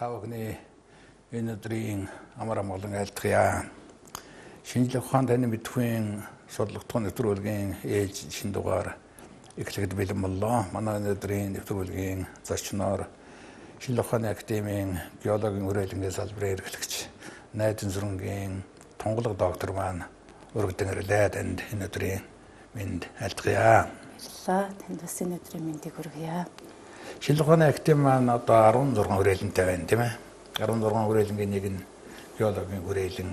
Тавхны энэ өдрийн амар амгалан айлтгая. Шинжлэх ухаан таны мэдхийн судлагдсан нэвтрүүлгийн ээж шин дугаар эхлэхэд бэлэн боллоо. Манай өдрийн нэвтрүүлгийн зочноор Шинжлэх ухааны академийн геологийн хүрээлэнгийн салбарын эрхлэгч Найдан Сүрэнгийн тунгалаг доктор маань өргөдөн ирлээ. Танд энэ өдрийн мэнд айлтгая. Танд бас энэ өдрийн мэндийг хүргье. Шинжлэх ухааны академи маань одоо 16 хүрээлэнтэй байна, тийм ээ. 16 хүрээлэнгийн нэг нь геологийн хүрээлэн.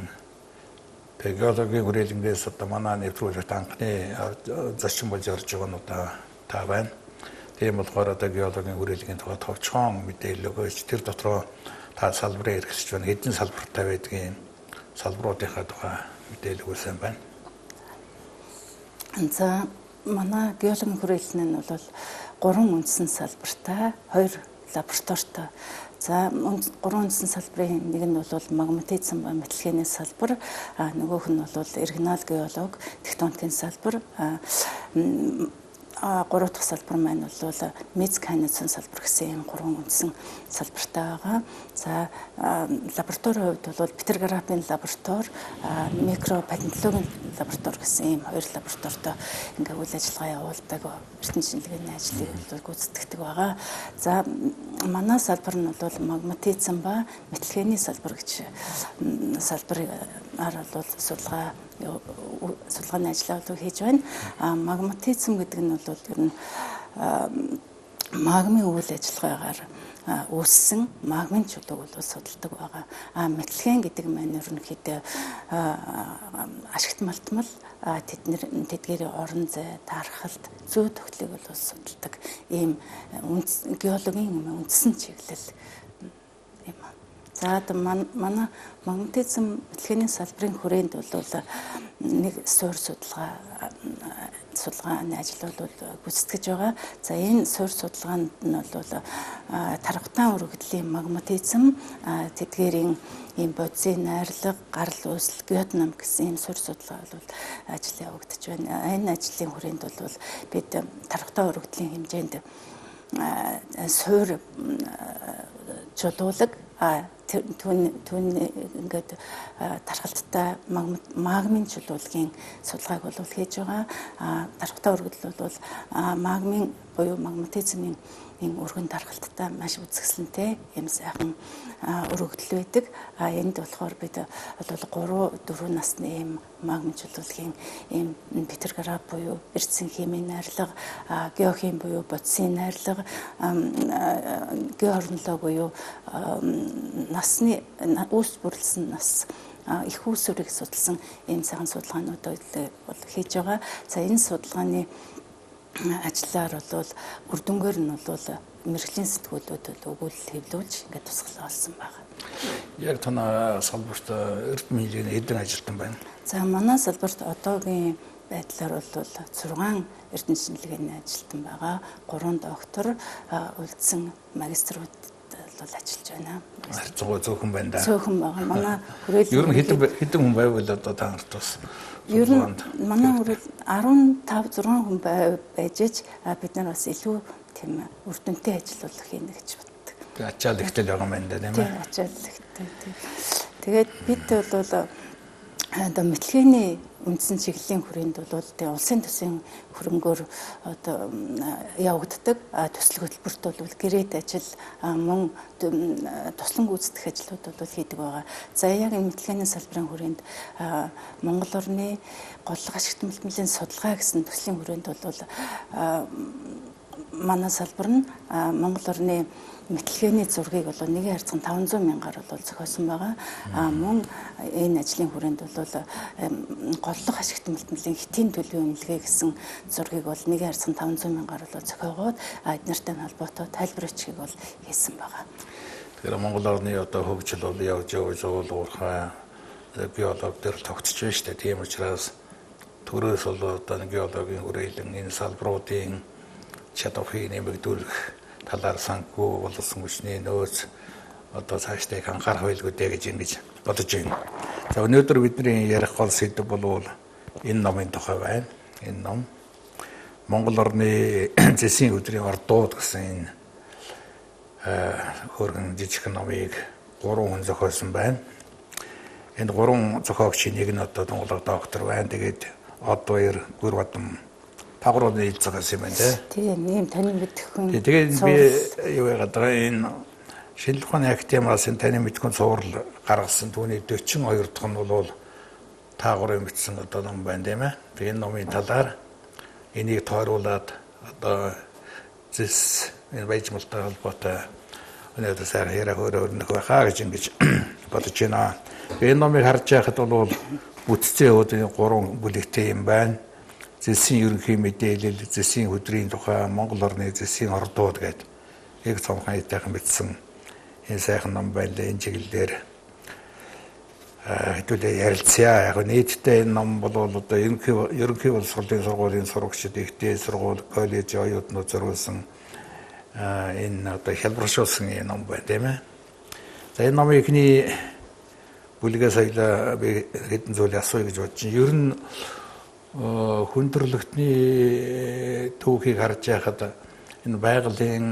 Тэгээ геологийн хүрээлэнгээс одоо манай нэвтрүүлэгт анхны зочин болж орж байгаа нь одоо та байна. Тийм болохоор одоо геологийн хүрээлэнгийн тухай товчхон мэдээлэл өгөөч. Тэр дотроо та салбарын эрхлэгч байна. Хэдэн салбартай байдгийг салбаруудынхаа тухай мэдээлэл өгсөн байна. За манай геологийн хүрээлэн нь бол 3 үндсэн салбартай, 2 лабораторитой. За 3 үндсэн салбарын нэг нь бол магматизм ба металлургийн салбар, нөгөөх нь бол регионал геолог, тектоникийн салбар, 3 дахь салбар маань бол мезканизм салбар гэсэн ийм 3 үндсэн салбартай байгаа. За лабораторийн хувьд бол петрографийн лаборатори, микропатентологийн лаборатори гэсэн ийм 2 лабораторитой ингээ үйл ажиллагаа явуулдаг, эрдэнэ шинжилгээний ажлыг гүйцэтгэдэг байгаа. За манай салбар нь бол магматизм ба металлургийн салбар гэж салбараар бол судалгааны ажлаа хийж байна. Магматизм гэдэг нь бол ер нь магмын үйл ажиллагаагаар үүссэн магмын чулууг бол судалдаг байгаа. Металлургийн гэдэг маань ерөнхийдөө ашигт малтмал тэдгээрийн орон зай, тархалт, зүй тогтолыг бол судалдаг ийм геологийн үндсэн чиглэл юм. За манай магнетизм металлургийн салбарын хүрээнд бол нэг суурь судалгааны ажил бол гүйцэтгэж байгаа. За энэ суурь судалгаанд нь бол тархатан өргөдлийн магматизм, тэдгээрийн ийм бодисын найрлага, гарал үүсэл, геодинамик гэсэн ийм суурь судалгаа бол ажил явагдаж байна. Энэ ажлын хүрээнд бол бид тархатан өргөдлийн хэмжээнд суурь чулуулаг түүний ингээд тархалттай магмын чулуулгын судалгааг бол хийж байгаа. Тархатан өргөдөл бол магмын буюу магматизмын өргөн тархалттай маш үзэсгэлэнтэй юм сайхан өргөдөл байдаг. Энд болохоор бид бол 3-4 насны ийм магмын чулуулгын ийм петрограф буюу эрдсэн химийн найрлага, геохим буюу бодисын найрлага, геоорнолог буюу насны үүс бүрлсэн нас их үүсвэрийг судалсан ийм сайхан судалгаануудыг бол хийж байгаа. За энэ судалгааны ажлаар бол үр дүнгээр нь бол мэрэгжлийн сэтгүүлүүд өгүүлэл хэвлүүлж ингээд тусгалаа олсон байна. Яг танай салбарт эрдэнэ хэмжээний хэдэн ажилтан байна? За манай салбарт одоогийн байдлаар бол 6 эрдэнэ шинжилгээний ажилтан байгаа. 3 доктор, үлдсэн магиструуд бол ажиллаж байна. Зөөхөн байна да. Зөөхөн байгаа. Манай хүрээлэн ер нь хэдэн хүн байвал одоо та нарт бас ер нь манай хүрээлэн 15-6 хүн байж бид нар бас илүү тийм үр дүнтэй ажил бол хийнэ гэж боддог. Тэгээ ачаал ихтэл байгаа юм байна да, тийм ээ. Тийм ачаал ихтэй. Тэгээд бид бол одоо металлургийн үндсэн чиглэлийн хүрээнд бол тэгээ улсын төсвийн хөрөнгөөр одоо явагддаг төсөл хөтөлбөрт бол гэрээд ажил мөн туслан гүйцэтгэх ажлууд бол хийдэг байгаа. За яг энэ металлургийн салбарын хүрээнд Монгол орны голлох ашигт мэлтмэлийн судалгаа гэсэн төслийн хүрээнд бол манай салбар нь Монгол орны металлургийн зургийг бол 1/500 мянгаар бол зохиосон байгаа. Мөн энэ ажлын хүрээнд бол голлох ашигт мэлтмэлийн хэтийн төлөвийн үнэлгээ гэсэн зургийг бол 1/500 мянгаар бол зохиогоод эднэртэй холбоотой тайлбар бичгийг бол хийсэн байгаа. Тэгэхээр Монгол орны одоо хөгжил бол явж уурхай геолог дээр тогтчих байна шүү дээ. Тийм учраас төрөөс бол одоо геологийн хүрээлэн энэ салбаруудын чадварыг нэмэгдүүлэх талаар санхүү болсон хүчний нөөц одоо цаашдаа анхаарах байлгүй гэж ингэж бодож байна. За өнөөдөр бидний ярих гол сэдэв бол энэ номын тухай байна. Энэ ном Монгол орны зэсийн өдрийн ордууд гэсэн энэ хөргөн жижиг номыг 3 хүн зохиосон байна. Энэ 3 зохиогчийн нэг нь одоо Монголын доктор байна. Тэгээд од баяр гүр бадам тагрууны хэлцээс юм байна тийм ийм танин мэдэх хүн. Тэгээд би юу яагаад энэ шинжлэх ухааны академиас энэ танин мэдэх хүн цуврал гаргасан түүний 42 дахь нь бол таагуурын бичсэн одоо ном байна тийм ээ. Тэгээд энэ номын талаар энийг тойруулаад одоо зис энэ баяжмалтай холбоотой өнөөдөр сайхан яриа хөрөөрнөх байхаа гэж ингэж бодож байна. Энэ номыг харж байхад бол бүтцээ өөдний 3 бүлэгтэй юм байна. Зэсийн ерөнхий мэдээлэл, зэсийн хөдрийн тухай, Монгол орны зэсийн ордууд гэдэг их цомхон айтайхан бичсэн энэ сайхан ном байна. Энэ чиглэлээр хэдүүлээ ярилцъя. Яг нийтдээ энэ ном бол одоо ерөнхий боловсролын сургуулийн сурагчид, ихтэй сургууль, коллеж, оюутнууд зориулсан энэ одоо хялбаршуулсан энэ ном байна тийм ээ. За энэ номын эхний бүлгээс соёлоо би хэдэн зүйл асууя гэж бодож байна. Ер нь хүндрэлтний түүхийг харж байхад энэ байгалийн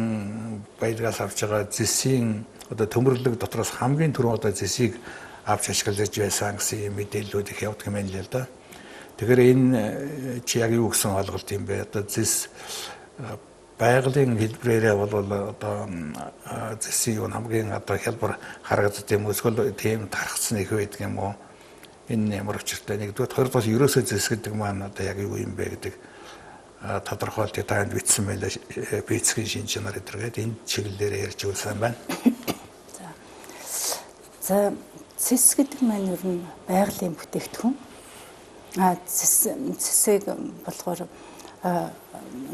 баялгаас авч байгаа зэсийн одоо төмөрлөг дотроос хамгийн түрүүн одоо зэсийг авч ашиглаж байсан гэсэн мэдээллүүд их явдаг юм байна л да. Тэгэхээр энэ чи яг юу гэсэн ойлголт юм бэ? Одоо зэс байгалийн хэлбэрээрээ бол одоо зэсийн хамгийн одоо хялбар харагддаг юм эсвэл тийм тархсан их байдаг юм уу? Энэ ямар учиртай нэгдүгээр хоёрдугаар ерөөсөө зэс гэдэг маань одоо яг юу юм бэ гэдэг тодорхойлтыг танд бичсэн байлаа физикийн шинж чанар гэдэргээд энэ чиглэлээр ярьж үлсэн байна. За зэс гэдэг маань ер нь байгалийн бүтээгдэхүүн. Зэсийг болохоор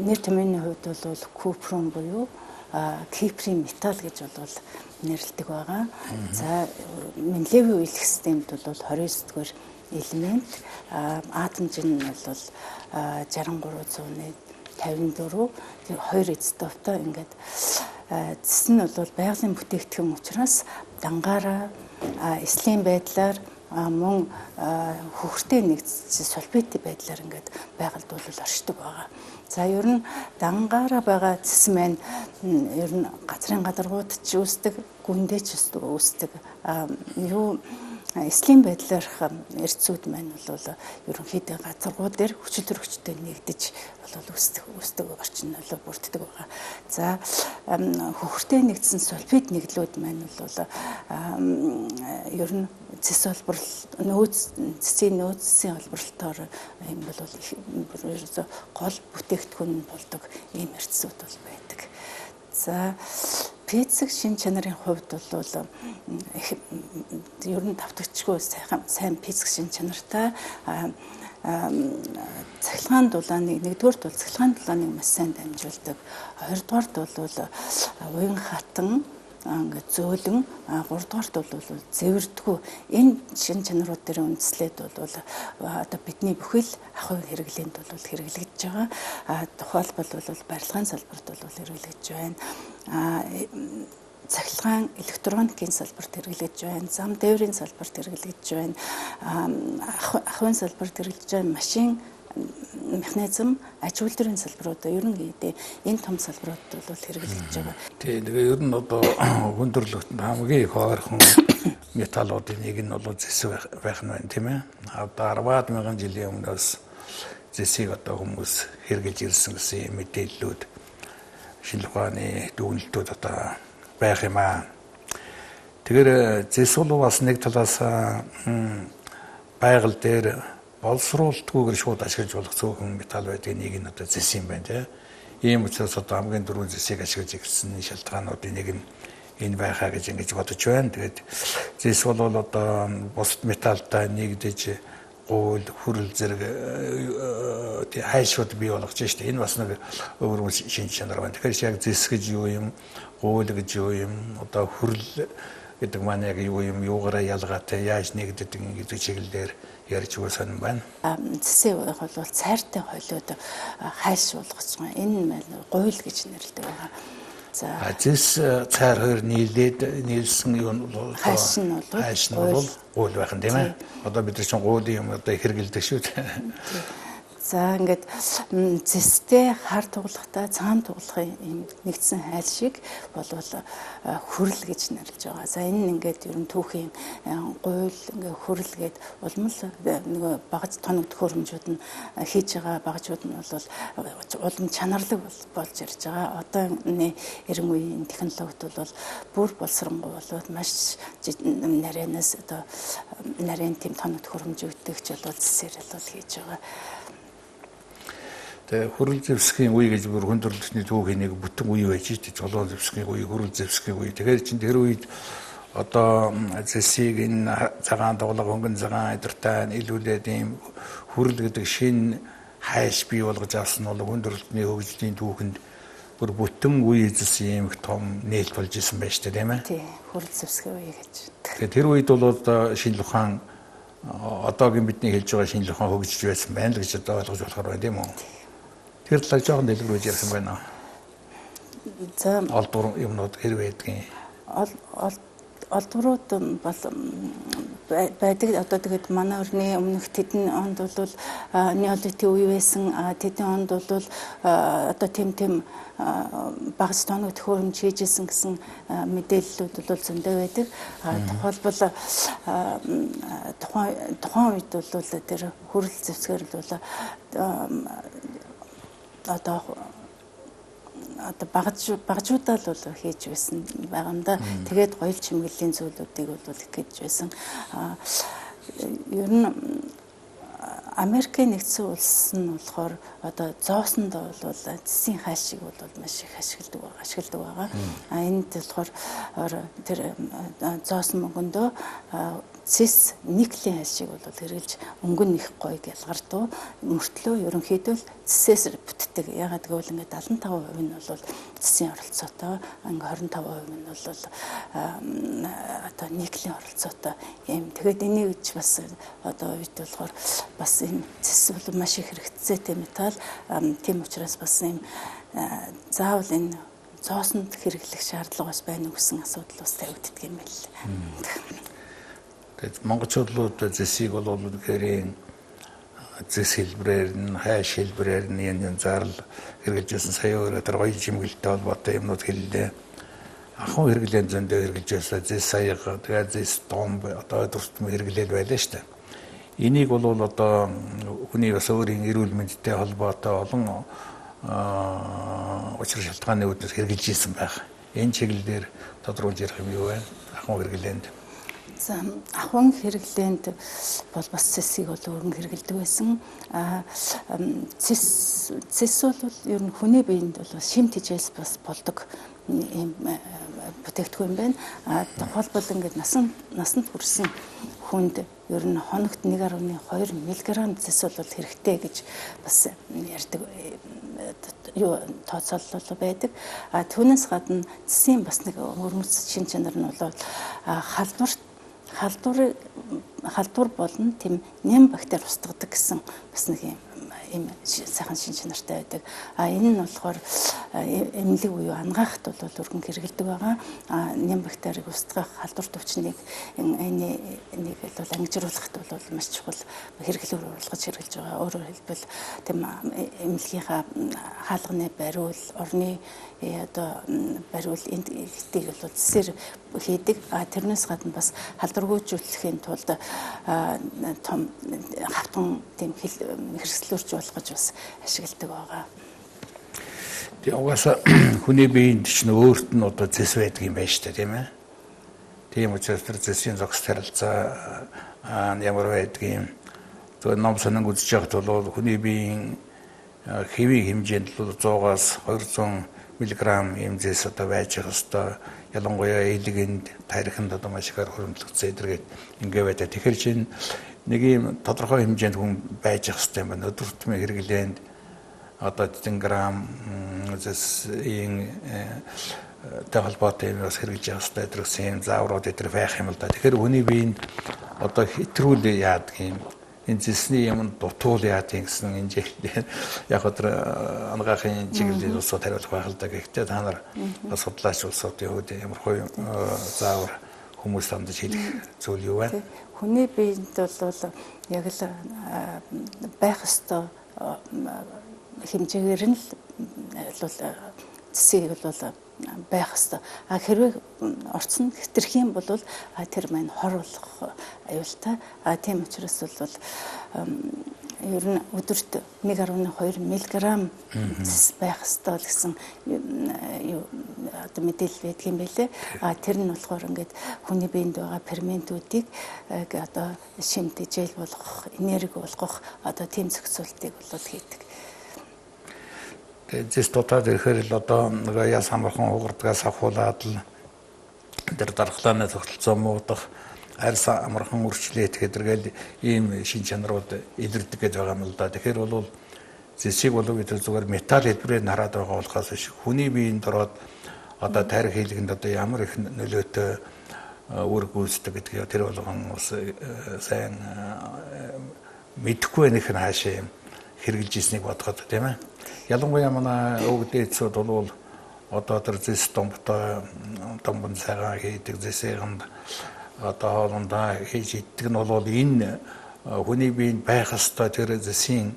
нэр томьёоны хувьд бол купрум буюу киприйн металл гэж бол нэрлэдэг байгаа. За Менделеевийн уялах системд бол 29-р элемент, атомжин нь бол 63-154 хоёр изотоптой ингээд зэс нь бол байгалийн бүтээгдэхүүн учраас дангаараа эслийн байдлаар мөн хөхөртэй нэгдсэн сульфидийн байдлаар ингээд байгальд бол оршдог байгаа. За ер нь дангаараа байгаа зэс маань ер нь газрын гадаргууд ч үүсдэг, гүндээ ч үүсдэг. Юу эслийн байдлаарх эрдсүүд маань бол ерөнхийдөө газаргууд дээр хүчтэй нэгдэж бол үүсдэг орчин бол бүрддэг байгаа. За хөхөртэй нэгдсэн сульфид нэглүүд маань бол ер нь зэс холборлол цэцгийн нөөцийн холборлолтоор юм бол гол бүтээгдэхүүн болдог ийм эрдсүүд бол байдаг. За физик шин чанарын хувьд бол ер нь давтагчгүй сайн физик шин чанартай цахилгаан дулааныг нэгдүгээрт бол цахилгаан дулааныг маш сайн дамжуулдаг. Хоёрдугаарт бол уян хатан ингээд зөөлөн, гуравдугаарт бол зэвэрдгүү энэ шин чанарууд дээр үндэслээд бол одоо бидний бүхэл ахуйн хэрэглээнд бол хэрэглэгдэж байгаа. Тухайлбал бол барилгын салбарт бол хэрэглэгдэж байна. Цахилгаан электроникийн салбарт хэрэглэж байна, зам дээврийн салбарт хэрэглэж байна, ахуйн салбарт хэрэглэж байна, машин механизм аж үйлдвэрийн салбарууд ер нь энэ том салбарууд бол хэрэглэж байгаа. Тийм тэгээ ер нь одоо хүндрэлт хамгийн их ойрхон металлуудын нэг нь бол зэс байх нь байна тийм ээ. Одоо 10,000 жилийн өмнөөс зэсийг одоо хүмүүс хэрэгжилж ирсэн гэсэн мэдээллүүд шинжлэх ухааны дүгнэлтүүд одоо байх юм аа. Тэгэхээр зэс бол бас нэг талаас байгаль дээр боловсруулалтгүйгээр шууд ашиглаж болох цөөхөн металл байдаг нэг нь одоо зэс юм байна тийм. Ийм учраас одоо хамгийн дөрвөн зэсийг ашиглаж ирсэн шалтгаануудын нэг нь энэ байхаа гэж ингэж бодож байна. Тэгээд зэс бол одоо бусад металлтай нэгдэж гуйл, хүрэл зэрэг хайшууд бий болгож штэ. Энэ бас нэг өөр шинж чанар байна. Тэгэхээр яг зэс гэж юу юм, гуйл гэж юу юм, одоо хүрэл гэдэг маань яг юу юм, юугаараа ялгаатай, яаж нэгддэг гэдэг чиглэлээр ярьж өгсөн байна. Зэсээ бол цайртай хойлоод хайш болгож байгаа. Энэ гуйл гэж нэрлэдэг байгаа. За зэс цайр хоёр нийлсэн юм бол хайш нь бол гуйл байх нь тийм ээ. Одоо бид нар чинь гуулийн юм одоо хэрэгэлдэг шүү дээ. За ингээд зэстэй хар тугалахтай цаан тугалахын юм нэгдсэн хайл шиг болвол хүрэл гэж нэрлэж байгаа. За энэ нь ингээд ер нь түүхийн гуйл ингээд хүрэл гээд улмал нөгөө багц тоног төхөөрөмжүүд нь хийж байгаа багжууд нь бол улам чанарлаг болж ирж байгаа. Одооны эрен үеийн технологид бол бүр боловсронгуй болоод маш нарийнаас одоо нарийн тийм тоног төхөөрөмжүүдч бол зэсээр бол хийж байгаа. Тэгээ хөрөл зэвсгийн үе гэж бүр хүндрэлтний түүхийн нэг бүтэн үе байж дээ. Чулуун зэвсгийн үе, хөрөл зэвсгийн үе. Тэгэхээр чинь тэр үед одоо зэсийг энэ цагаан тоглог хөнгөн цагаан эдэртэй нийлүүлээд ийм хөрөл гэдэг шинэ хайш бий болгож авсан бол хүндрэлтний хөгжлийн түүхэнд бүр бүтэн үе зэс ийм том нээлт болж исэн байж тээ тийм ээ. Тий, хөрөл зэвсгийн үе гэж. Тэгэхээр тэр үед бол одоо шинэ ухаан одоогийн бидний хэлж байгаа шинэ ухаан хөгжиж байсан байна л гэж одоо ойлгож болохоор байна тийм үү? Тэр талаар жоохон дэлгэрүүлж ярих юм байна. За Олдвор юмнууд хэр байдгийг. Олдврууд бол байдаг. Одоо тэгээд манай орны өмнөх тэдэн онд бол неолитийн үе байсан. Тэдэн онд бол одоо тийм багц тоног төхөөрөмж хийжсэн гэсэн мэдээллүүд бол зөндөө байдаг. Тухайлбал тухайн үед бол тэр хөрөл зэвсгээр бол одоо багжуудаа л бол хийж байсан байгаа юм да. Тэгээд гоёл чимэглэлийн зүйлүүдийг бол хийж байсан. Ер нь Америкийн нэгдсэн улс нь болохоор одоо зоосонд бол зэсийн хайшиг бол маш их ашигладаг байгаа. Энд болохоор тэр зоосон мөнгөндөө зэс никлийн хайшиг бол хэрэгжилж өнгөн их гоё ялгардуу мөртлөө ерөнхийдөө зэсээс бүтдэг. Ягаад гэвэл ингээд 75% нь бол зэсийн оролцоотой, ингээд 25% нь бол одоо никлийн оролцоотой юм. Тэгээд энийг ч бас одоо үед болохоор бас энэ зэс бол маш их хэрэгцээтэй металл. Тийм учраас бас энэ заавал энэ зоосонд хэрэглэх шаардлага бас байна уу гэсэн асуудал бас тавигддаг юм байна. Тэгээд монголчууд зэсийг бол гэрийн зэс хэлбэрээр нь хайш хэлбэрээр нь энэ зарлал хэрэгжилсэн сая өөр тэр гоё чимгэлтэй холбоотой юмнууд хэллээ. Ахуй хэрэглэн зөндөө хэрэгжилсэн зэс саяга тэгээд зэс том одоо төртмө хэрэглээл байлаа шүү дээ. Энийг бол одоо хүний бас өөрийн эрүүл мэндтэй холбоотой олон учир шалтгааны үүднээс хэрэгжилж исэн байх. Энэ чиглэлээр тодруулж ярих юм юу вэ? Ахуй хэрэглээнд. За ахуйн хэрэглээнд бол бас зэсийг бол өргөн хэрэгэлдэг байсан. Зэс бол ер нь хүний биед бол шимт хижээс бас болдог юм бүтээгдэхүүн юм байна. Тухайлбал ингээд насанд хүрсэн хүнд ер нь хоногт 1.2 мг зэс бол хэрэгтэй гэж бас ярьдаг тооцоолол байдаг. Түүнээс гадна зэсийн бас нэг өрмөц шин чанар нь бол халдвар болон тийм нэм бактери устгадаг гэсэн бас нэг юм сайхан шин чанартай байдаг. Энэ нь болохоор эмнэлэг буюу ангаахт бол өргөн хэрэгэлдэг байгаа. Нэм бактерийг устгах халдвар төвчнийг энийг бол ангижруулахт бол маш чухал хэрэглээр оруулж хэрэгжилж байгаа. Өөрөөр хэлбэл тийм эмнэлгийнхаа хаалганы бариул, орны одоо бариул энтгийг бол зэсээр хийдэг. Тэрнээс гадна бас халдваргүйжүүлэхийн тулд том хавтан тийм хэрэгслүүрч болгож бас ашигладаг байгаа. Тэгээ угаасаа хүний биед чинь өөрт нь одоо зэс байдаг юм байна шүү дээ, тийм ээ. Тийм учраас тэр зэсийн зогс тарилцаа ямар байдаг юм. Тэгээд ном сонин үзэж явахд бол хүний биеийн хэвийн хэмжээнд бол 100-аас 200 мг юм зэс одоо байж байгаа хэвээр. Ялангуяа элэгэнд, тариханд одоо маш ихээр хөрөмтлөгцөө эдэргээд ингээ байдаг. Тэгэхээр чинь нэг юм тодорхой хэмжээнд хүн байж ах хэвээр байна. Өдөр тутмын хэрэглээнд одоо 100 грамм зэсийн холбоотой юм бас хэрэгжилж явах хэвээр эдэрсэн зааврууд эдэр байх юм л да. Тэгэхээр хүний биед одоо хэтрүүл яадаг юм. Энэ зэсний юм дутуул яадаг гэсэн энэ жиглэлээр яг өдөр ангаахын чиглэлээр усууд хариулах байх л да. Гэхдээ та нар бас судлаач улсуудын хувьд ямар хөө заавар хүмүүс хамдаж хэлэх зүйл юу вэ? Хүний биед бол яг л байх ёстой хэмжээгээр нь бол цэсийг бол байх ёстой. Хэрвээ орцсон хэтэрх юм бол тэр маань хор болох аюултай. Тийм учраас бол ер нь өдөрт 1.2 мг цэс байх ёстой гэсэн одоо мэдээлэл байдаг юм байлээ. Тэр нь болохоор ингээд хүний биед байгаа ферментүүдийг одоо шимтэж ил болгох, энерги болгох одоо тийм зохицуултыг бол хийдэг. Зэс дотоод ирэхээр л одоо нэг яс амархан угардгаас авахуулаад л тэр дархлааны тогтолцоо муудах, арьс амархан үрчлээд гэдэргээл ийм шин чанарууд илэрдэг гэж байгаа юм л да. Тэгэхээр бол зэсийг бол бид зүгээр металл хэлбэрээр хараад байгаа болохоос биш хүний биеинд ороод одоо тарих хийлгэнд одоо ямар их нөлөөтэй үр гүйцэтгэх гэдгийг тэр болгон ус сайн мэдэхгүй байх нь хаашаа хэрэгжилж ирснийг бодоход тийм ээ. Ялангуяа манай өвгдээцүүд бол одоо тэр зэс домбон цагаан хийдэг зэсээгэнд одоо хоолндоо хийж иддэг нь бол энэ хүний биеинд байх ёстой тэр зэсийн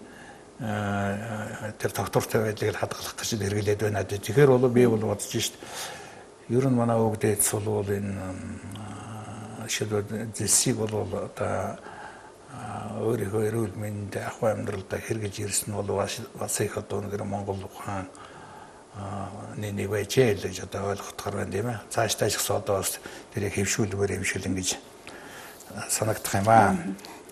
тэр доктортой байдлыг хадгалах гэж хэрэглээд байна. Тэгэхээр бол би бол бодож шít. Ер нь манай өвгдээц бол энэ шийдвэр зэсийг бол одоо өөрийнхөө эрүүл мэнд ахуй амьдралдаа хэрэгжилж ирсэн бол бас их одоо нэг Монгол ухаан нэг байжээ л гэж одоо ойлгохоор байна тийм ээ. Цаашдаа ч гэсэн одоо бас тэрийг хэвшүүлбэр ингэж санагдах юм аа.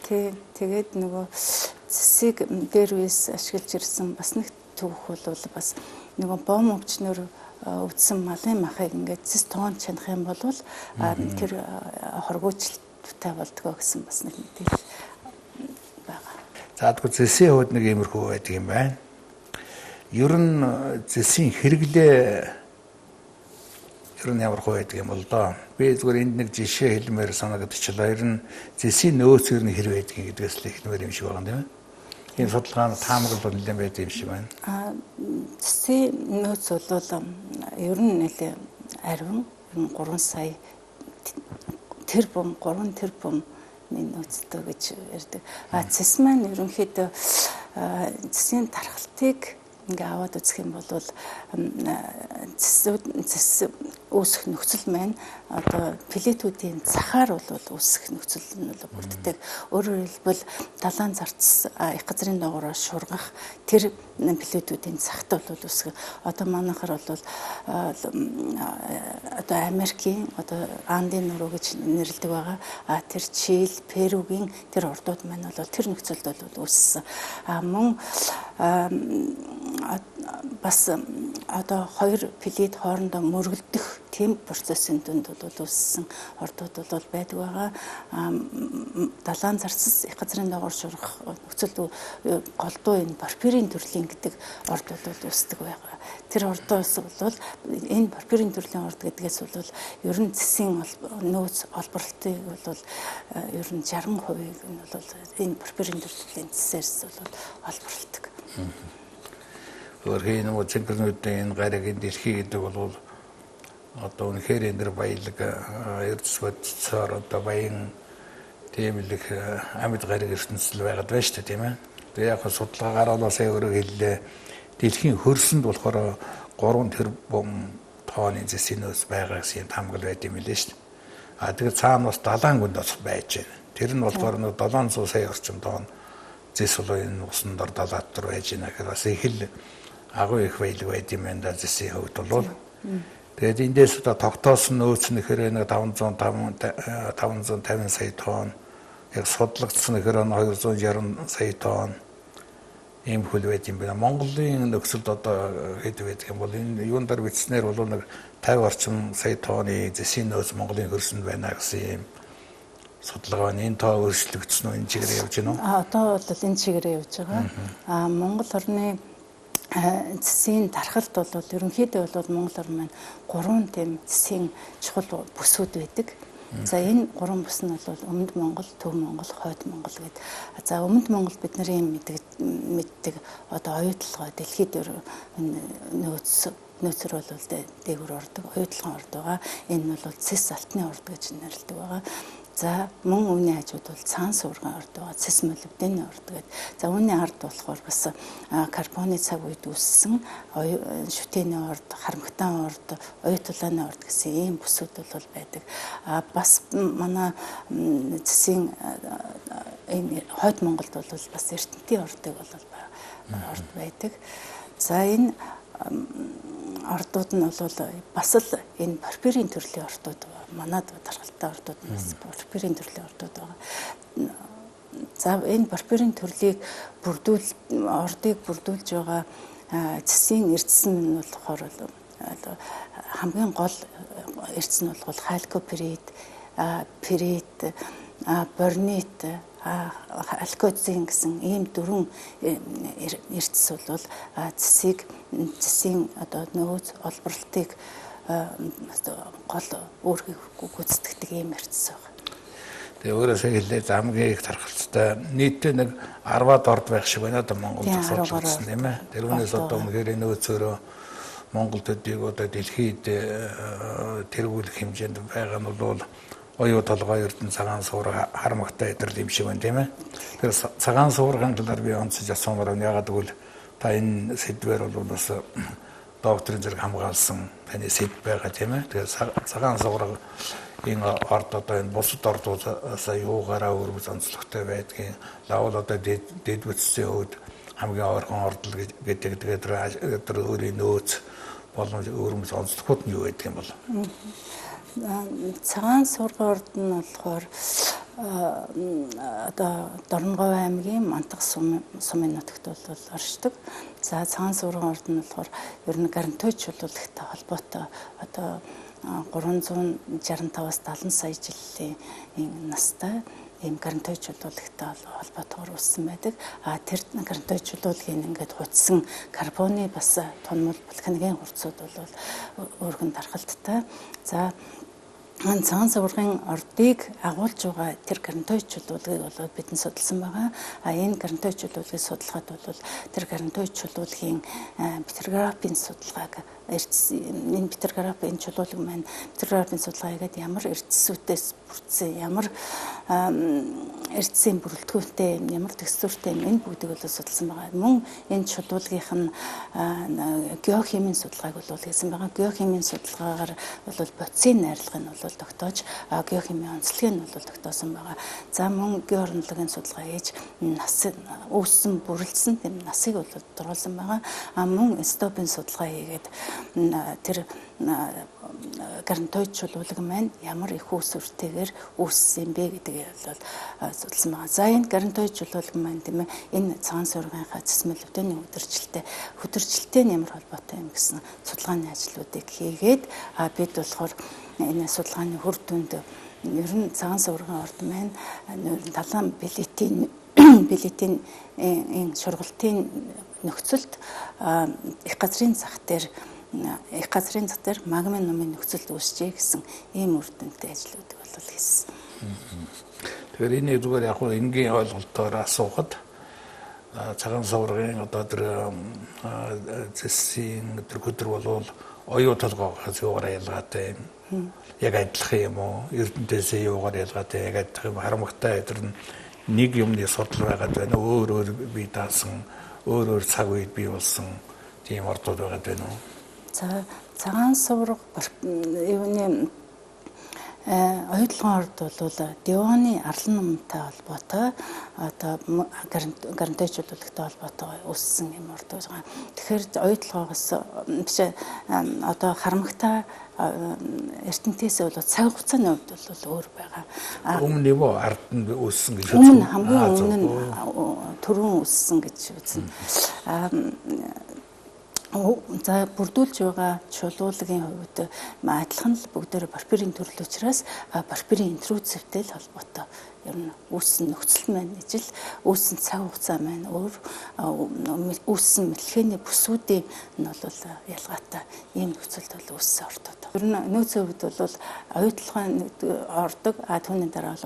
Тэгээд нөгөө цэсийг дээр үес ашиглаж ирсэн бас нэг төвх бол бас нөгөө бом өвчнөр өвдсөн малын махыг ингээд цэс тоон чанах юм бол тэр хоргочлолттой болдгоо гэсэн бас нэг мэдээлэл байгаа. За тэгэхээр зэсийн хувьд нэг иймэрхүү байдаг юм байна. Ер нь зэсийн хэрэглээ ер нь ямар хөө байдаг юм бол доо. Би зүгээр энд нэг жишээ хэлмээр санагдчихлаа. Ер нь зэсийн нөөц ер нь хэрэг байдгийг гэдгээс л ихнээр юм шиг байгаа юм тийм ээ. Энэ судалгааны таамаглал нэлээд байдаг юм шиг байна. Зэсийн нөөц бол ер нь нэлээд ариун 3 сая тэрбум 3 тэрбум нөөцтэй гэж ярьдаг. Цэс маань ерөнхийдөө цэсийн тархалтыг ингээ аваад үзэх юм бол цэс үүсэх нөхцөл маань одоо плетүүдийн цахаар бол үүсэх нөхцөл нь бол бүрддэг. Өөрөөр хэлбэл далайн зарцс их газрын доогоороо шургах тэр плетүүдийн цагт бол үүсэх. Одоо манайхаар бол одоо Америкийн одоо Андын нуруу гэж нэрлэдэг байгаа. Тэр Чили, Перугийн тэр ордууд маань бол тэр нөхцөлд бол үүссэн. Мөн бас одоо хоёр плет хоорондоо мөргөлдөх тийм процессын дүнд бол үүссэн ордууд бол байдаг байгаа. Далайн зарцс их газрын доогоор шурах нөхцөлд голдуу энэ порфирийн төрлийн гэдэг ордууд бол үүсдэг байгаа. Тэр ордоос бол энэ порфирийн төрлийн орд гэдгээс бол ер нь цэсийн нөөц олборлтыг бол ер нь 60% нь бол энэ порфирийн төрлийн цэсээс бол олборлдог. Өөрхийн нөгөө цэнхэрнүүдийн энэ гаригийн дэлхий гэдэг бол одоо үнэхээр энэ баялаг эрдэс бодцоор одоо баян тийм л их амьд гариг ертөнцийн байгаад байна шүү дээ тийм ээ. Тэгээ яг судалгаагаар бол сая өөрөө хэллээ. Дэлхийн хөрсөнд болохоор 3 тэрбум тонны зэсийн нөөц байгаа гэсэн таамаглал байд юм лээ шүү дээ. Тэгэхээр цаана бас далайн гүнд бас байж байна. Тэр нь болохоор 700 сая орчим тонн зэс бол энэ усан дор далай дотор байж байна гэхээр бас их л агуу их баялаг байд юм байна да зэсийн хувьд бол. Тэгээд эндээс одоо тогтоосон нөөц нь гэхээр нэг 550 сая тонн, яг судлагдсан гэхээр 260 сая тонн ийм хөл байд юм байна. Монголын нөхцөлд одоо хэд байдаг юм бол энэ юун дээр бичснээр бол нэг 50 орчим сая тонны зэсийн нөөц Монголын хөрсөнд байна гэсэн юм судалгаа байна. Энэ тоо өөрчлөгдсөн үү? Энэ чигээр явж байна уу? Одоо бол энэ чигээр явж байгаа. Монгол орны цэсийн тархалт бол ерөнхийдөө бол Монгол орн маань 3 тийм цэсийн чухал бүсүүд байдаг. За энэ 3 бүс нь бол Өмнөд Монгол, Төв Монгол, Хойд Монгол гэдэг. За Өмнөд Монгол бид нарын мэддэг одоо оюутлогоо дэлхийд дээр нөөцөр бол дээгүүр ордог, оюутлогын орд байгаа. Энэ нь бол цэс алтны орд гэж нэрлэдэг байгаа. За мөн үүний хажууд бол цагаан суургын орд байгаа, цэс молибдены орд гэдэг. За үүний ард болохоор бас карбоны цаг үед үүссэн шүтээний орд, харамгтан орд, оюутулааны орд гэсэн ийм бүсүүд бол байдаг. Бас манай цэсийн энэ хойд Монголд бол бас эрдэнтийн ордыг бол орд байдаг. За энэ ордууд нь бол бас л энэ порфирийн төрлийн ордууд манад тархалтай ордууд нь бас порфирийн төрлийн ордууд байгаа. За энэ порфирийн төрлийг ордыг бүрдүүлж байгаа цэсийн эрдэс нь болохоор хамгийн гол эрдэс нь бол халькопирит, перит, борнит, алкоцин гэсэн ийм дөрвөн эрдэс бол цэсийн одоо нөөц олборлтыг гол өөрхийг гүйцэтгэдэг ийм эрдэс байна. Тэгээ өөрөөсөө хэлээд хамгийн их тархалцтай нийтдээ нэг 10-аад орд байх шиг байна одоо Монголд судалсан тийм ээ. Тэрүүнээс одоо үнэхээр нөөцөөрөө Монгол төдийг одоо дэлхийд тэргүүлэх хэмжээнд байгаа нь бол оюу толгой эрдэнэ цагаан суурга харамгтай эдэр юм шиг байна тийм ээ. Тэр цагаан суургын талаар би онцож асуумаар байна. Ягаад гэвэл та энэ сэдвээр бол бас докторийн зэрэг хамгаалсан таны сэдв байгаа тийм ээ. Тэгэхээр цагаан суурга энэ орд одоо энэ бусад ордуудаас юугаараа өргөж онцлогтой байдгийг лавл одоо дэд бүтцийн хувьд хамгийн ойрхон ордол гэдэг тэгээд тэр өөрийн нөөц болон өргөж онцлогуд нь юу байдаг юм бол цагаан суургын орд нь болохоор одоо Дорноговь аймгийн Мантах сумын нутагт бол оршдог. За цагаан суургын орд нь болохоор ер нь гарантойч чулуулагтай холбоотой одоо 365-аас 70 сая жилийн настай ийм гарантойч чулуулагтай холбоотойгоор үүссэн байдаг. Тэр гарантойч чулуулагийн ингээд хутсан карбоны бас тунмал вулканикийн хурцууд бол өөрхөн тархалттай. За цагаан суургын ордыг агуулж байгаа тэр гарантойч чулуулагыг бол бидний судалсан байгаа. Энэ гарантойч чулуулагыг судлахад бол тэр гарантойч чулуулагийн петрографийн судалгааг энэ петрографийн чулуулаг маань петрографийн судалгаагээд ямар эрдэсүүдээс бүрдсэн, ямар эрдэсийн бүрэлдэхүүнтэй, ямар текстуртэй энэ бүгдийг бол судалсан байгаа. Мөн энэ чулуулагийнх нь геохимийн судалгааг бол хийсэн байгаа. Геохимийн судалгаагаар бол бодисын найрлагыг нь бол тогтоож, геохимийн онцлогийг нь бол тогтоосон байгаа. За мөн геоорнологийн судалгаа хийж нас үүссэн, бүрэлдсэн тийм насыг бол тодорхойлсон байгаа. Мөн стопын судалгаа хийгээд тэр гарантойч чулуулаг маань ямар их үүсвэртэйгээр үүссэн бэ гэдгийг бол судалсан байгаа. За энэ гарантойч чулуулаг маань тийм ээ энэ цагаан суургийнхаа цэс молибдены хөдөржилтэй нь ямар холбоотой юм гэсэн судалгааны ажлуудыг хийгээд бид болохоор энэ судалгааны хүр дүнд ер нь цагаан суургын орд маань талан билетийн шургалтын нөхцөлд их газрын зах дээр магмын номын нөхцөлд үүсчээ гэсэн ийм үр дүнтэй ажлуудыг бол хийсэн. Тэгэхээр энэ зүгээр яг хөө энгийн ойлголтоор асуухад цагаан суургын одоо тэр цэсийн тэр хөдөр болвол оюу толгойгоос юугаар ялгаатай юм? Яг адилхан юм уу? Эрдэнтээсээ юугаар ялгаатай? Яг адилхан юм харамгтай тэр нэг юмны судал байгаад байна. Өөр бие даасан, өөр цаг үед бий болсон тийм ордууд байгаад байна уу? За цагаан суурга юуны оюутлогын орд бол Дионы арлан номтой холбоотой одоо гарантойч чулуулагтай холбоотой үүссэн юм орд байгаа. Тэгэхээр оюутлогоос биш одоо харамгтай эрдэнтээсээ бол цаг хугацааны хувьд бол өөр байгаа. Өмнө нь ард нь үүссэн гэж үзсэн. Хамгийн өмнө нь төрөн үүссэн гэж үзнэ. За бүрдүүлж байгаа чулуулагийн хувьд адилхан л бүгдээр порфирийн төрөл учраас порфирийн интрузивтэй л холбоотой. Ер нь үүссэн нөхцөл маань ижил үүссэн цаг хугацаа маань өөр үүссэн мэлхээний бүсүүдийн нь бол ялгаатай ийм нөхцөлд бол үүссэн ордууд. Ер нь нөөцийн хувьд бол оюутлогын ордог түүний дараа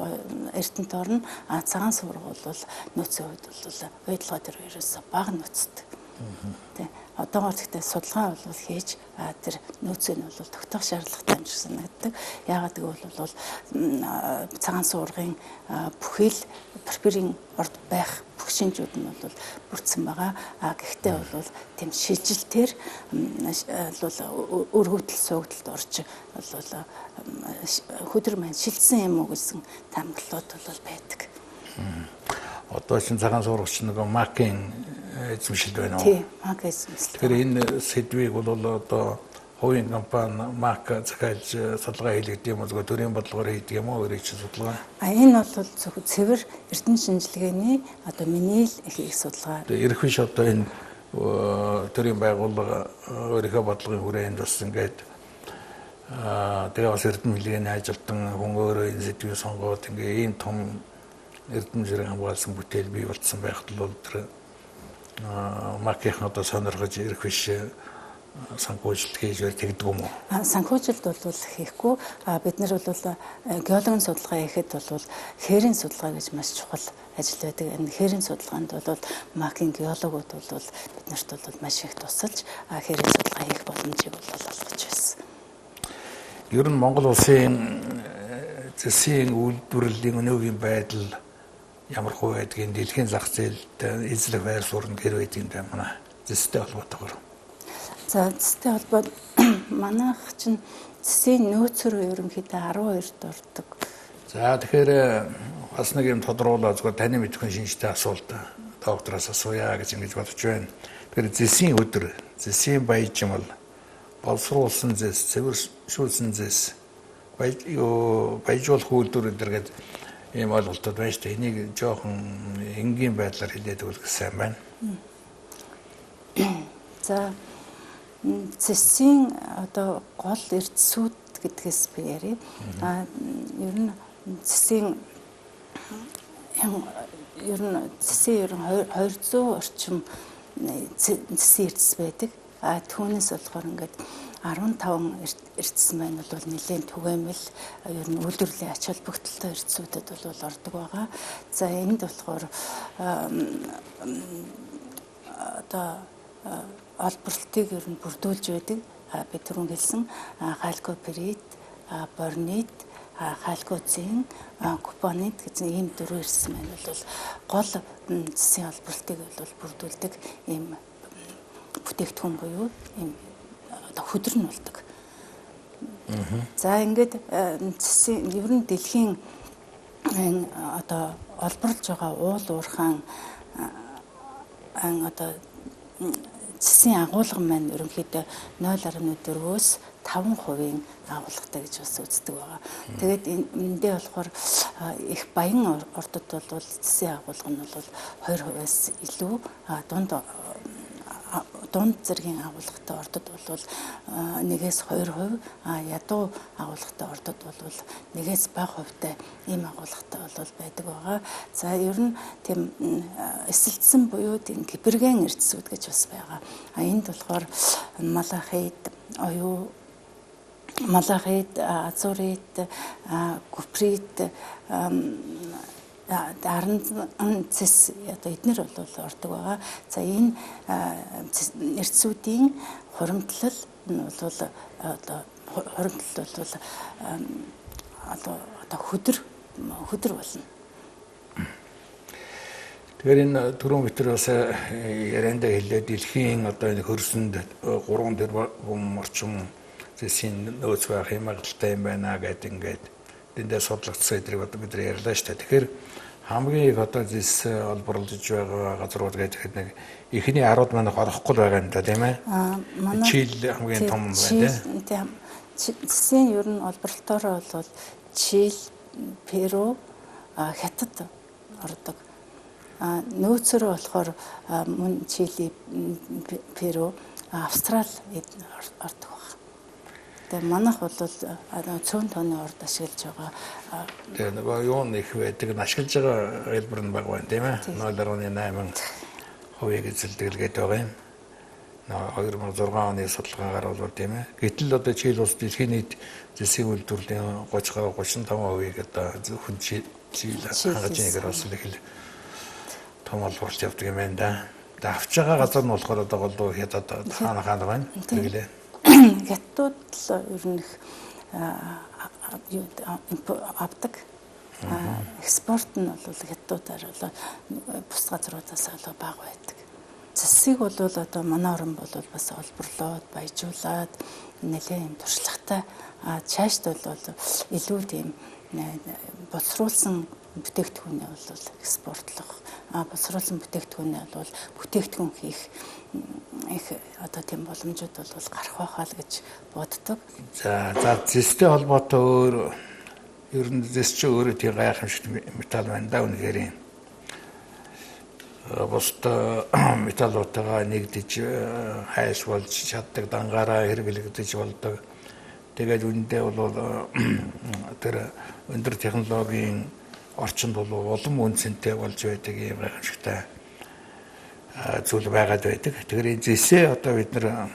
эрдэнэт орно цагаан суурга бол нөөцийн хувьд бол оюутлогоо тэр хоёроос бага нөөцтэй. Тэ одоогоор гэхдээ судалгаа бол хийж тэр нөөцийг нь бол тогтоох шаардлагатай юм шиг санагддаг. Яагаад гэвэл бол цагаан суургын бүхэл пропирийн орд байх бүх шинжүүд нь бол бүрдсэн байгаа. Гэхдээ бол тийм шилжилтээр бол өргөдөл суугдалд орж бол хөдөр маань шилжсэн юм уу гэсэн таамаглалууд бол байдаг. Одоо чинь цагаан суургач нэг макийн эзэмшил байна уу? Тийм, мак эзэмшил. Тэгэхээр энэ сэдвийг бол одоо хувийн компани мак захиалж судалгаа хийлгдэг юм уу? Зөвхөн төрийн бодлогоор хийдэг юм уу? Өөрийн чинь судалгаа. Энэ бол зөвхөн цэвэр эрдэнэ шинжилгээний одоо миний л их судалгаа. Ирэх биш одоо энэ төрийн байгууллага өөрийнхөө бодлогын хүрээнд бас ингээд тэгээ бас эрдэнэ хэлний ажилтан хүн өөрөө энэ сэдвийг сонгоод ингээ ийм том эрдэнэ зэрэг хамгаалсан бүтээл бий болсон байхад бол тэр макийн одоо сонирхож ирэх биш санхүүжилт хийж тэгдэг юм уу? Санхүүжилт бол хийхгүй. Бид нар бол геологийн судалгаа хийхэд бол хээрийн судалгаа гэж маш чухал ажил байдаг. Энэ хээрийн судалгаанд бол макийн геологууд бол биднэрт бол маш их тусалж хээрийн судалгаа хийх боломжийг олгож байсан. Ер нь Монгол улсын зэсийн үйлдвэрлэлийн өнөөгийн байдал ямар хувь байдгийг дэлхийн зах зээлд эзлэх байр суурь гэр байдгийг манай зэстэй холбоотойгоор. За зэстэй холбоод манайх чинь зэсийн нөөцөөр ерөнхийдөө 12-д ордог. За тэгэхээр бас нэг юм тодруулаад зөвхөн таны мэдхэн шинжтэй асуулт доктороос асууя гэж ингэж бодож байна. Тэгэхээр зэсийн өдөр, зэсийн баяжмал, боловсруулсан зэс, цэвэршүүлсэн зэс, баяжуулах үйлдвэр гэдэг ийм ойлголтууд байна шүү дээ. Энийг жоохон энгийн байдлаар хэлээд өгөх сайн байна. За зэсийн одоо гол эрдэсүүд гэдгээс би ярив. Ер нь зэсийн 200 орчим зэсийн эрдэс байдаг. Түүнээс болохоор ингээд 15 эрдэс маань бол нэлээд түгээмэл ер нь үйлдвэрлэлийн ач холбогдолтой эрдэсүүдэд бол ордог байгаа. За энд болохоор одоо олборлтыг ер нь бүрдүүлж байдаг. Би түрүүн хэлсэн халькопирит, борнит, халькоцин, купонит гэсэн ийм дөрвөн эрдэс маань бол гол зэсийн олборлтыг бол бүрдүүлдэг ийм бүтээгдэхүүн буюу ийм одоо хөдөр нь болдог. За ингээд зэсийн ер нь дэлхийн одоо олборлж байгаа уул уурхаан одоо зэсийн агуулга маань ерөнхийдөө 0.4-өөс 5% агуулгатай гэж бас үздэг байгаа. Тэгээд эндээ болохоор их баян ордод бол зэсийн агуулга нь бол 2%-аас илүү дунд зэргийн агуулгатай ордод бол 1-2%, ядуу агуулгатай ордод бол 1-ээс бага хувьтай ийм агуулгатай бол байдаг байгаа. За ер нь тийм эсэлдсэн буюу тийм гиперген эрдэсүүд гэж бас байгаа. Энд болохоор малахит, оюу, малахит, азурит, куприт, даран зэс одоо эднэр бол ордог байгаа. За энэ эрдэсүүдийн хуримтлал нь бол одоо хуримтлал бол одоо хөдөр болно. Тэгэхээр энэ түрүүн битэр бас ярианда хэлээд дэлхийн одоо энэ хөрсөнд 3 тэрбум орчим зэсийн нөөц байх юм агуултай юм байна гэдэг ингээд эндээ судлагдсан эдрийг одоо бид нар ярьлаа шүү дээ. Тэгэхээр хамгийн их одоо зэс олборлож байгаа газрууд гэдэг нэг эхний 10-д манайх орохгүй байгаа юм да тийм ээ. Чил хамгийн том байна тийм. Зэсийн ер нь олборлолтоор бол Чил, Перу, Хятад ордог. Нөөцөөр болохоор мөн Чили, Перу, Австрали ордог. Тэгээ манайх бол цөөн тооны орд ашиглаж байгаа. Тэгээ нөгөө юу их байдаг нь ашиглаж байгаа хэлбэр нь бага байна тийм ээ. 0.8% эзэлдэг байгаа юм. 2006 оны судалгаагаар бол тийм ээ. Гэтэл одоо Чили улс дэлхийн нийт зэсийн үйлдвэрлэлийн 35% одоо зөвхөн Чили хангаж нэгээр бас их том олборлт явдаг юм байна да. авч байгаа газар нь болохоор одоо голдуу хятад хаана байна гэгэлээ. Хятад л ер нь их авдаг. Экспорт нь бол хятадаар бол бус газруудаас бол бага байдаг. Засыг бол одоо манай орн бол бас олборлоод баяжуулаад нэлээд юм туршлагатай цаашд бол илүү тийм боловсруулсан бүтээгдэхүүнээ бол экспортлох, боловсруулсан бүтээгдэхүүнээ бол бүтээгдэхүүн хийх их одоо тийм боломжууд бол гарах байхаа л гэж боддог. За зэстэй холбоотой өөр ер нь зэс чи өөрөө тийм гайхамшигт металл байна да үнэхээр. Бусдаа металлуудаа нэгдэж хайш болж чаддаг, дангаараа хэрэглэгдэж болдог. Тэгээд үүндээ бол тэр өндөр технологийн орчинд бол улам үнцэнтэй болж байдаг юм гайхамшигтай зүйл байгаад байдаг. Тэгэхээр зэсээ одоо бид нар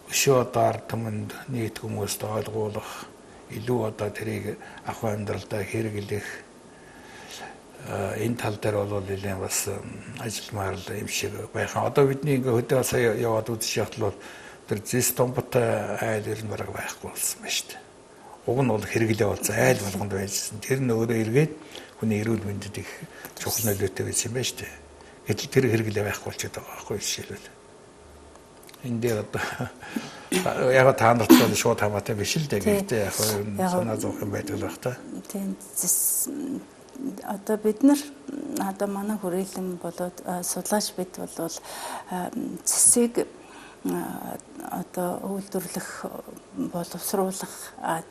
өшөө одоо ард түмэнд нийт хүмүүст ойлгуулах, илүү одоо тэрийг ахуй амьдралдаа хэрэглэх энэ тал дээр бол нэлээд бас ажилламаар юм шиг байна. Одоо бидний ингээ хөдөө сая яваад үзэж явахад тэр зэс томботой айл ер нь бараг байхгүй болсон байна шүү дээ. Уг нь бол хэрэглээ болсон айл болгонд байжсэн. Тэр нь өөрөө эргээд хүний эрүүл мэндэд их чухал нөлөөтэй байсан юм байна шүү дээ. Гэтэл тэр хэрэглээ байхгүй болчиход байгаа байхгүй жишээлбэл. Энэ дээр одоо яг та нарт бол шууд хамаатай биш л дээ. Гэхдээ яг санаа зовх юм байдаг л байх та. Тийм одоо бид нар одоо манай хүрээлэн болоод судлаач бид бол цэсийг одоо үйлдвэрлэх боловсруулах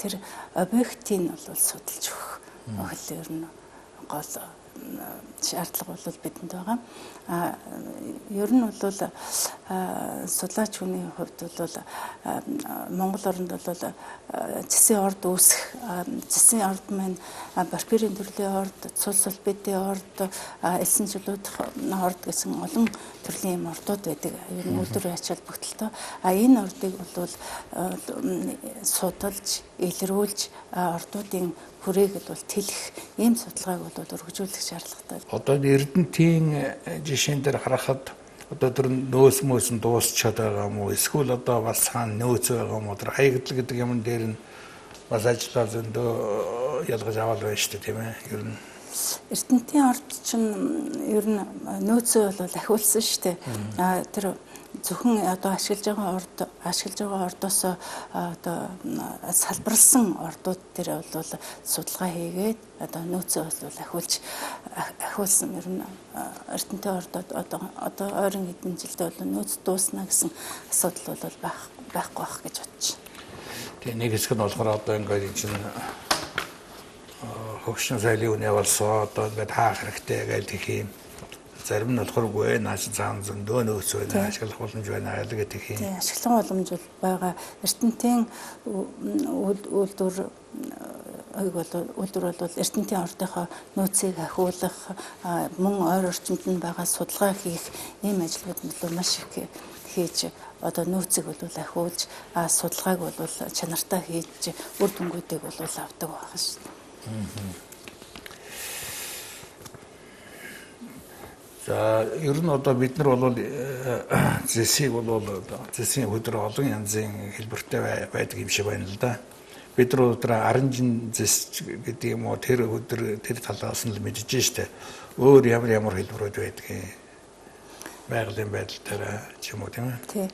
тэр объектыг бол судалж өгөх хөл ер нь гол шаардлага бол бидэнд байгаа. Ер нь бол судлаач хүний хувьд бол Монгол орнд бол цэсийн орд үүсэх, цэсийн орд маань барберийн төрлийн орд, цул сульфидийн орд, элсэн чулуудах орд гэсэн олон төрлийн юм ордууд байдаг. Ер нь үйлдвэрийн ач холбогдолтой. Энэ ордыг бол судалж, илрүүлж ордуудын хүрээг бол тэлэх ийм судалгааг бол өргөжүүлэх шаардлагатай. Одоо Эрдэнэтийн жишээн дээр харахад одоо тэр нөөц мөөс нь дуусчаад байгаа юм уу? Эсвэл одоо бас хаана нөөц байгаа юм уу? Тэр хаягдл гэдэг юм дээр нь бас ажиллаа зөндөө ялгаж аваад байна шүү дээ, тийм ээ. Ер нь Эрдэнэтийн орд чинь ер нь нөөцөө бол ахиулсан шүү дээ. Тэр зөвхөн одоо ашиглаж байгаа ордоос одоо салбарлсан ордууд дээр бол судалгаа хийгээд одоо нөөцөө бол ахиулсан ер нь Эрдэнэтийн ордод одоо ойрын хэдэн жилдээ бол нөөц дуусна гэсэн асуудал бол байхгүй байх гэж бодож байна. Тэгээ нэг хэсэг нь болохоор одоо ингээд чинь хөгшин соёлын үнэ болсон одоо ингээд хаах хэрэгтэй гэж их юм. Зарим нь болохоор үгүй нааш цаан зөндөө нөөц байна, ашиглах боломж байна гэдэг их юм. Тийм, ашиглах боломж бол байгаа. Эрдэнэтийн үйлдвэр бол Эрдэнэтийн ордынхоо нөөцийг ахиулах, мөн ойр орчинд нь байгаа судалгаа хийх ийм ажлууд нь маш их хийж одоо нөөцийг бол ахиулж, судалгааг бол чанартай хийж үр дүнгуудыг бол авдаг байгаа шүү дээ. За ер нь одоо бид нар бол зэсийг бол зэсийн хөдөр олон янзын хэлбэртэй байдаг юм шиг байна л да. Бид нар өдөр аранжин зэс гэдэг юм уу тэр өдөр тэр талаас нь л мэдэж штэ. Өөр ямар хэлбэрүүд байдгийг байгалийн байдал дээр ч юм уу тийм ээ. Тий.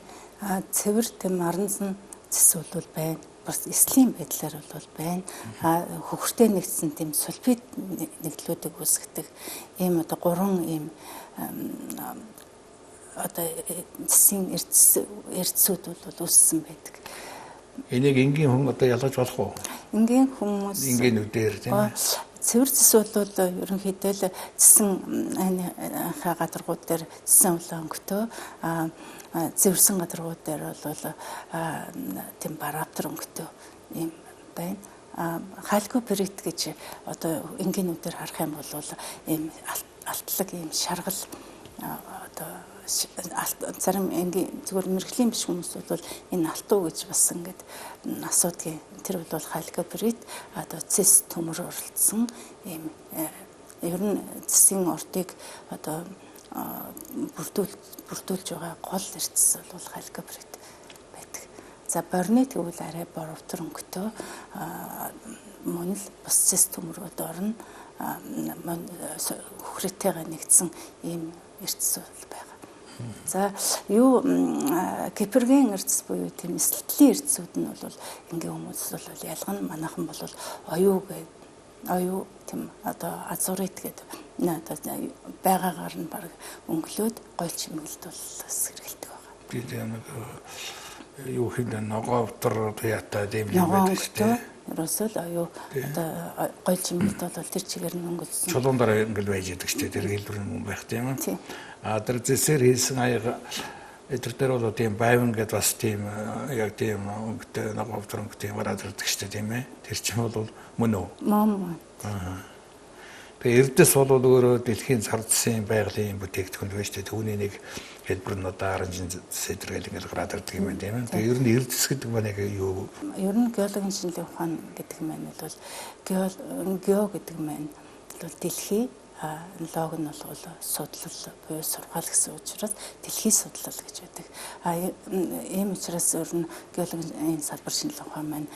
Цэвэр тэм аранзан зэс бол байна. Бас эслийн байдлаар бол байна. Хөхөртэй нэгдсэн тийм сульфид нэгдлүүдийг үүсгдэг ийм одоо 3 ийм одоо цэсийн эрдэсүүд бол үүссэн байдаг. Энийг энгийн хүн одоо ялгаж болох уу? Энгийн хүмүүс энгийнүүдээр тийм ээ. Цэвэр зэс бол ерөнхийдөө л цэсэн гадаргууд дээр цэсэн өнгөтэй зэвэрсэн гадаргууд дээр бол тийм бараптар өнгөтэй юм байна. Халькопирит гэж одоо энгийнүүдээр харах юм бол ийм алтлаг ийм шаргал одоо зарим энгийн зүгээр мэрэгжлийн биш хүмүүс бол энэ алтуу гэж бас ингээд асуудгийн тэр бол халькопирит одоо цэс төмөр уралдсан ийм ер нь цэсийн ордыг одоо бүрдүүлж байгаа гол эрдэс бол халькобрит байдаг. За борны тэгвэл арай боровтор өнгөтэй мөн л бус цэс төмрүүд орно хөхрөтэйгээ нэгдсэн ийм эрдэс бол байгаа. За юу Кипргийн эрдэс буюу тийм эсэлтлийн эрдэсүүд нь бол ингийн хүмүүс бол ялгана манайхан бол оюу тийм одоо азурит гэдэг байгаагаар нь баг өнгөлөөд гой чимгэлд бол сэргэлдэг байгаа. Би нэг юу хийх ногоовтор яата тийм юм байдаг шүү дээ. Ерөөсөө л оюу одоо гой чимгэлд бол тэр чигээр нь өнгөлсөн. Чулуун дараа ингээл байж байдаг шүү дээ. Тэр хэлбэрийн юм байх тийм үү? Тэр зэсэр хийсэн аяга тэр бол тийм байван гэдээ бас тийм яг тийм өнгөтэй ногоовтор өнгөтэй гараад ирдэг шүү дээ тийм ээ. Тэр чинь бол мөн үү? Мөн. Тэгээ эрдэс бол өөрөө дэлхийн цардсын байгалийн бүтээгдэхүүн байж тээ түүний нэг хэлбэр нь одоо аранжин сэдэргээл ингээл гараад ирдэг юм байна тийм ээ. Тэгээ ер нь эрдэс гэдэг маань яг юу? Ер нь геологийн шинжилгээ ухаан гэдэг маань бол гео гэдэг маань бол дэлхий лог нь бол судлал буюу сургаал гэсэн учраас дэлхий судлал гэж байдаг. Ийм учраас ер нь геологийн салбар шинжилгээ ухаан маань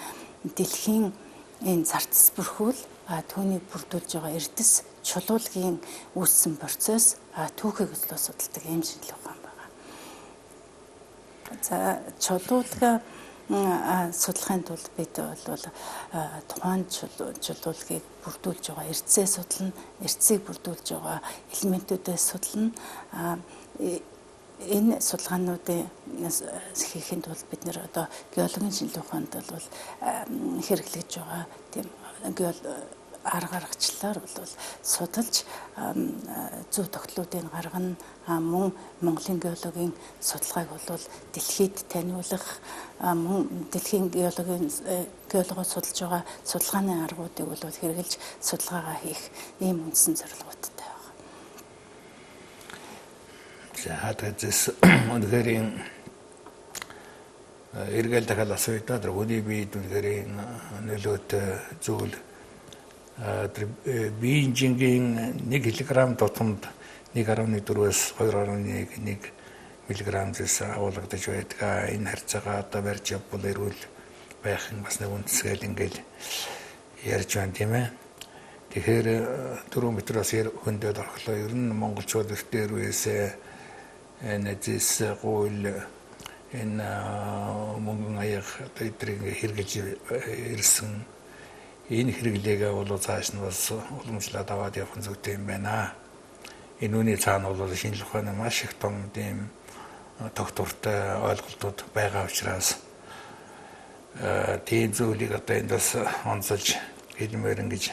дэлхийн энэ цардс бүрхүүл түүний бүрдүүлж байгаа эрдэс чулуулгийн үүссэн процесс түүхийг өслөө судалдаг ийм шинжилгээ ухаан байна. За чулуулга судлахын тулд бид бол тухайн чулуулгийг бүрдүүлж байгаа эрдэсээ судлана, эрдэсийг бүрдүүлж байгаа элементүүдээ судлана. Энэ судалгаануудыг хийхэд бол бид нэр одоо геологийн шинжилгээ ухаанд бол хэрэглэж байгаа тийм арга аргачлалаар бол судалж зөв тогтлуудыг гаргана. Мөн Монголын геологийн судалгааг бол дэлхийд таниулах мөн дэлхийн геологийн судалж байгаа судалгааны аргуудыг бол хэрэглэж судалгаагаа хийх ийм үндсэн зорилгооттой байна. За тэгээс үнэхээр эргээл дахиад асууя та хүний биед үнэхээр нөлөөтэй зүйл биеийн жингийн 1 кг тутамд 1.4-өөс 2.1 мг зэс агуулгадж байдаг. Энэ харьцаагаа одоо барьж явбал эрүүл байх нь бас нэг үндэсгээл ингээл ярьж байна тийм ээ. Тэгэхээр 4 метроос хөндөд орхлоо. Ер нь монголчууд эртээр үесээ нэзис гуйл энэ мөнгөн аяг эдрийг хэрэгжилж ирсэн. Энэ хэрэглээгээ бол цааш нь бас уламжлаад аваад явах нь зүйтэй юм байна. Энэ үний цаана бол шинжлэх ухааны маш их том тийм тогтвортой ойлголтууд байгаа учраас тийм зүйлийг одоо энд бас онцолж хэлмээр ингэж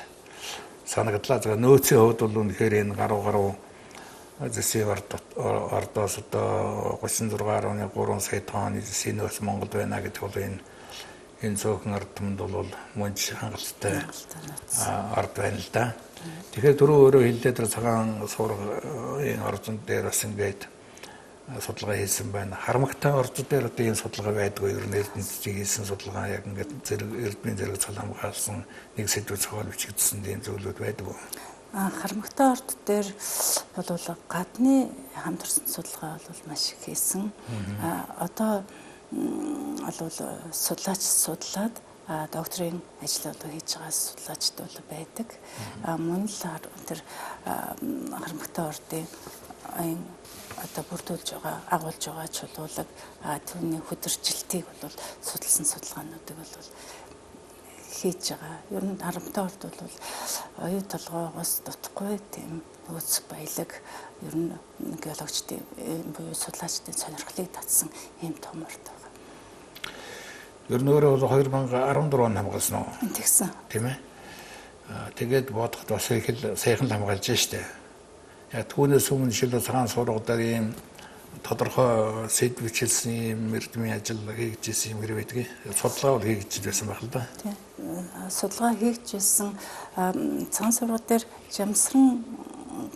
санагдлаа. За нөөцийн хувьд бол үнэхээр энэ гаруй зэсийн ордоос одоо 36.3 сая тонны зэсийн нөөц Монголд байна гэдэг бол энэ цөөхөн ард түмэнд бол мөнч хангалттай ард байна л да. Тэгэхээр түрүү өөрөө хэллээ тэр цагаан суургын ордон дээр бас ингээд судалгаа хийсэн байна. Харамгтай ордон дээр одоо энэ судалгаа байдгүй. Ер нь эрдэнэтийн хийсэн судалгаа яг ингээд эрдмийн зэрэг цол хамгаалсан нэг сэдвүүд зохиол бичигдсэн тийм зүйлүүд байдгүй. Харамгтай орд дээр бол гадны хамтарсан судалгаа бол маш их хийсэн. Одоо бол судлаач судлаад докторийн ажил одоо хийж байгаа судлаачд бол байдаг. Мөн л тэр харамгтай ордын одоо бүрдүүлж байгаа агуулж байгаа чулуулаг түүний хөдөржилтийг бол судалсан судалгаануудыг бол хийж байгаа. Ер нь харамгтай орд бол оюу толгоогоос дутхгүй тийм нөөц баялаг ер нь геологчдын буюу судлаачдын сонирхлыг татсан ийм том орд байна. Ер нь өөрөө бол 2014 он хамгаалсан уу? Тэгсэн. Тийм ээ. Тэгээд бодоход бас их л сайхан хамгаалж штэ. Яг түүнээс өмнө шилээ цагаан суургуудаар ийм тодорхой сэдв бичилсэн ийм эрдмийн ажил хийгдсэн юм хэрэг байдгийг судалгаа бол хийгдэж байсан байх л да. Тийм. Судалгаа хийгдсэн цагаан суургууд дээр Жамсран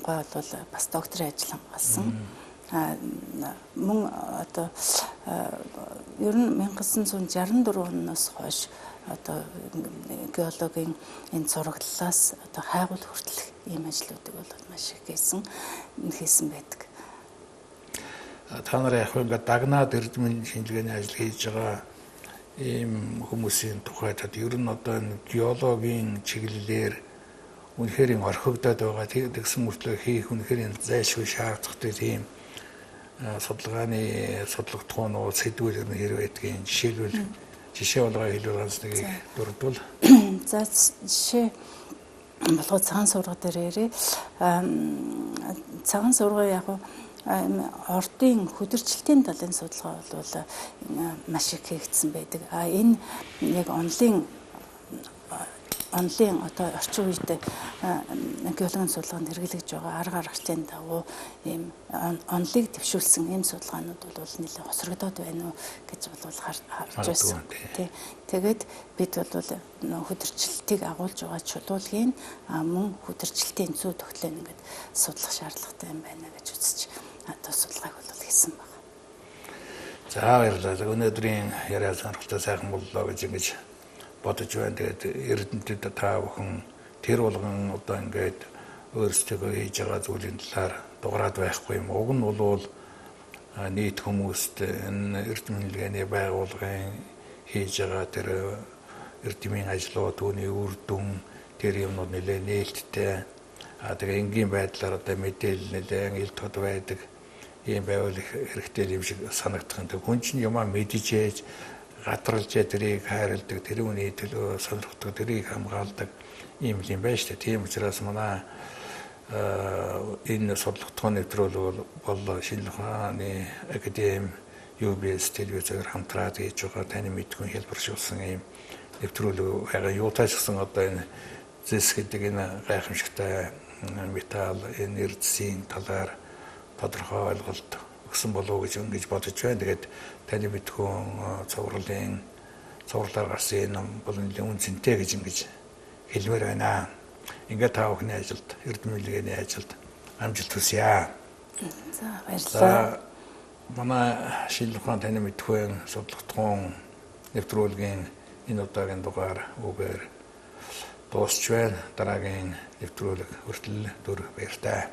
гой бол бас докторийн ажил хамгаалсан. Мөн одоо ер нь 1964 оноос хойш одоо геологийн энэ зураглалаас одоо хайгуул хүртэлх ийм ажлуудыг бол маш их хийсэн байдаг. та нар яг ингээд дагнаад эрдэмтний шинжилгээний ажил хийж байгаа ийм хүмүүсийн тухайд ер нь одоо энэ геологийн чиглэлээр үнэхээр орхигдоод байгаа тэгсэн мөртлөө хийх үнэхээр зайлшгүй шаардлагатай тийм судалгааны судалгаатгуунууд сэдвүүд нь хэрэг байдгийн жишээ болгоо хэлбэр ганц нэг дурдвал за жишээ болгоо цагаан сурга дээр ярив. Цагаан сурга яг ордын хөдөрчлөлтийн талын судалгаа бол маш их хийгдсэн байдаг. Энэ яг онлын одоо орчин үед геологийн судалгаанд хэрэглэж байгаа арга аргачийн дагуу ийм онлыг дэвшүүлсэн ийм судалгаанууд бол нэлээд хосрогдоод байна уу гэж бол харж байсан. Тэгээд бид бол хөдөрчлөлтийг агуулж байгаа чулуулгийн мөн хөдөрчлөлтийн зүй тогтолцоог ингээд судлах шаардлагатай юм байна гэж үзэж одоо судалгааг бол хийсэн байна. За баярлалаа. Өнөөдрийн яриа сонирхолтой сайхан боллоо гэж ингэж бодож байна. Тэгээд эрдэмтэд та бүхэн тэр болгон одоо ингээд өөрсдөө хийж байгаа зүйлийн талаар дугаараад байхгүй юм. Уг нь бол нийт хүмүүст энэ эрдэмтний байгууллагын хийж байгаа тэр эрдэмийн ажлууд, түүний үр дүн тэр юмнууд нэлээд нээлттэй. Тэгээ энгийн байдлаар одоо мэдээлэл нэлээд ил тод байдаг ийм байвал хэрэгтэй юм шиг санагдах. Тэг хүн чинь юмаа мэдчихээж гадралж тэрийг хайрладаг, тэр үний төлөө сонирхдаг, тэрийг хамгаалдаг ийм юм байна шүү дээ. Тийм учраас манай энэ судалгааны нэвтрүүлэг бол шинжлэх ухааны академи UBS телевизээр хамтраад хийж байгаа таны мэдгүй хэлбэршүүлсэн ийм нэвтрүүлэг байгаа. Юутайч гэсэн одоо энэ зэс гэдэг энэ гайхамшигтай металл энэ эрдэсийн талаар тодорхой ойлголт өгсөн болов уу гэж ингэж бодож байна. Тэгээд таны мэдхүүн цувралаар гарсан ном бол нэлээд үнцэнтэй гэж ингэж хэлмээр байна. Ингээд та бүхний ажилд, эрдэмтний ажилд амжилт хүсье. За баярлалаа. Манай шинжлэх ухааны таны мэдхүүн судалгаатгуун нэвтрүүлгийн энэ удаагийн дугаар үгээр дуусч байна. Дараагийн нэвтрүүлэг хүртэл дүр баяртай.